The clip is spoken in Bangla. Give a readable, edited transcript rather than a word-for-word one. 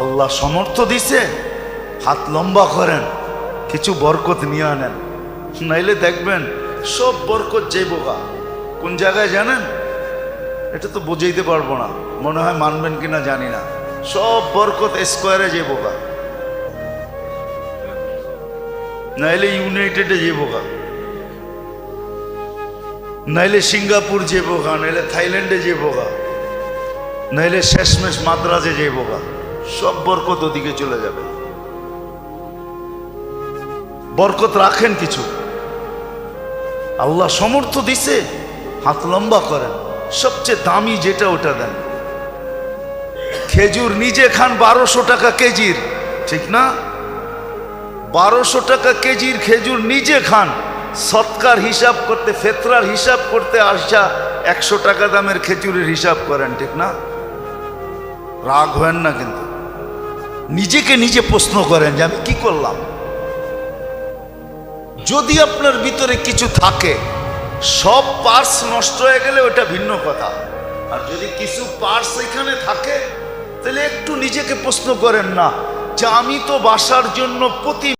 আল্লাহ সমর্থ দিছে, হাত লম্বা করেন, কিছু বরকত নিয়ে আনেন, নাইলে দেখবেন সব বরকত যাইবগা। কোন জায়গায় জানেন? এটা তো বুঝাইতে পারবো না, মনে হয় মানবেন কিনা জানি না। সব বরকত স্কোয়ারে যাইবগা, নাইলে ইউনাইটেডে যাইবগা, নাইলে সিঙ্গাপুর যাইবগা, নাইলে থাইল্যান্ডে যাইবগা, নাইলে শেষমেশ মাদ্রাজে যাইবগা। সব বরকত ওদিকে চলে যাবে। বরকত রাখেন কিছু, আল্লাহ সমর্থ দিছে, হাত লম্বা করেন, সবচেয়ে দামি যেটা ওটা দেন। খেজুর নিজে খান 1200 টাকা কেজির, ঠিক না? 1200 টাকা কেজির খেজুর নিজে খান, সৎকার হিসাব করতে, ফেতরার হিসাব করতে আসা 100 টাকা দামের খেজুরের হিসাব করেন, ঠিক না? রাগ হয় না, কিন্তু নিজেকে নিজে প্রশ্ন করেন যে আমি কি করলাম। যদি আপনার ভিতরে কিছু থাকে, সব পার্টস নষ্ট হয়ে গেলে ওটা ভিন্ন কথা, আর যদি কিছু পার্টস এখানে থাকে তাহলে একটু নিজেকে প্রশ্ন করেন না যে আমি তো বাসার জন্য প্রতি